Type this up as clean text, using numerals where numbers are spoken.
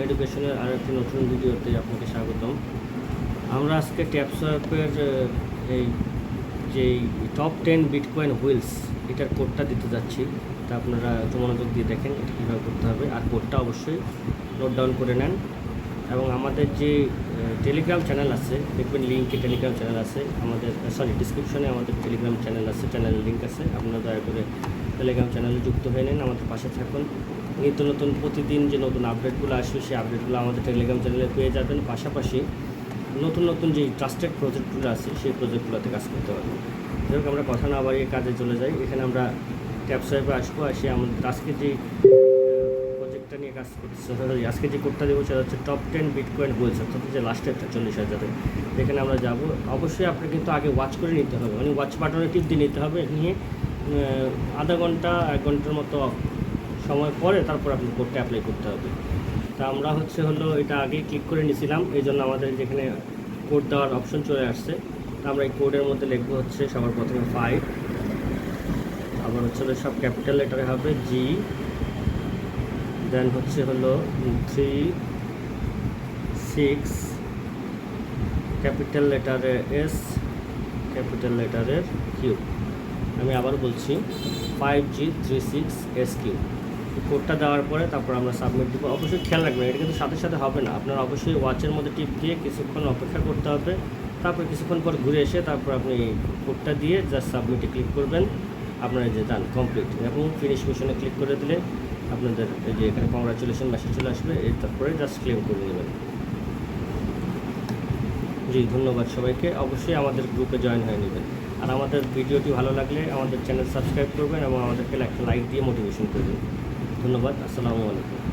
এডুকেশনের আর একটি নতুন ভিডিওতে আপনাকে স্বাগতম। আমরা আজকে ট্যাপসোয়াপের এই যেই টপ 10 বিটকয়েন হুইলস এটার কোডটা দিতে যাচ্ছি। তা আপনারা একটু মনোযোগ দিয়ে দেখেন এটা কীভাবে করতে হবে, আর কোডটা অবশ্যই নোট ডাউন করে নেন। এবং আমাদের যে টেলিগ্রাম চ্যানেল আছে, দেখবেন লিঙ্কে টেলিগ্রাম চ্যানেল আছে আমাদের, ডিসক্রিপশনে আমাদের টেলিগ্রাম চ্যানেল আছে, চ্যানেলের লিঙ্ক আছে। আপনারা দয়া করে টেলিগ্রাম চ্যানেলে যুক্ত হয়ে নেন, আমাদের পাশে থাকুন। নিত্য নতুন প্রতিদিন যে নতুন আপডেটগুলো আসবে সেই আপডেটগুলো আমাদের টেলিগ্রাম চ্যানেলে পেয়ে যাবেন। পাশাপাশি নতুন নতুন যে ট্রাস্টেড প্রজেক্টগুলো আছে সেই প্রজেক্টগুলোতে কাজ করতে পারবেন। যাই হোক, আমরা কথা না বাড়িয়ে কাজে চলে যাই। এখানে আমরা ট্যাপসোয়াপে আসবো, আসে আমাদের আজকে যে প্রজেক্টটা নিয়ে কাজ করতেছে, আজকে যে কোডটা দেবো সেটা হচ্ছে টপ 10 বিটকয়েন হুইলস, অর্থাৎ যে লাস্টেরটা 40,000। এখানে আমরা যাব। অবশ্যই আপনাকে কিন্তু আগে ওয়াচ করে নিতে হবে, মানে ওয়াচ বাটনে টিপ দিয়ে নিতে হবে। নিয়ে আধা ঘন্টা 1 ঘন্টার মতো সময় পরে তারপর আপনি কোডটা অ্যাপ্লাই করতে হবে। তা আমরা হলো এটা আগেই ক্লিক করে নিয়েছিলাম, এই জন্য আমাদের যেখানে কোড দেওয়ার অপশন চলে আসছে। তা আমরা এই কোডের মধ্যে লিখবো হচ্ছে সবার প্রথমে 5, আবার সব ক্যাপিটাল লেটারে হবে জি, দেন হলো 3, 6, ক্যাপিটাল লেটারে এস, ক্যাপিটাল লেটারের কিউ। আমি আবার বলছি 5G36SQ। কোডটা দেওয়ার পরে তারপর আমরা সাবমিট দেবো। অবশ্যই খেয়াল রাখবেন, এটা কিন্তু সাথে সাথে হবে না, আপনার অবশ্যই ওয়াচের মধ্যে টিপ দিয়ে কিছুক্ষণ অপেক্ষা করতে হবে। তারপর কিছুক্ষণ পর ঘুরে এসে তারপর আপনি কোডটা দিয়ে জাস্ট সাবমিটে ক্লিক করবেন। আপনার যে ডান কমপ্লিট এবং ফিনিশ মিশনে ক্লিক করে দিলে আপনাদের এই যে এখানে কংগ্রাচুলেশন মেসেজ চলে আসবে। তারপরে জাস্ট ক্লেম করে নেবেন। জি, ধন্যবাদ সবাইকে। অবশ্যই আমাদের গ্রুপে জয়েন হয়ে নেবেন। আর আমাদের ভিডিওটি ভালো লাগলে আমাদের চ্যানেল সাবস্ক্রাইব করবেন এবং আমাদেরকে একটা লাইক দিয়ে মোটিভেশন করবেন। ধন্যবাদ। আসসালামু আলাইকুম।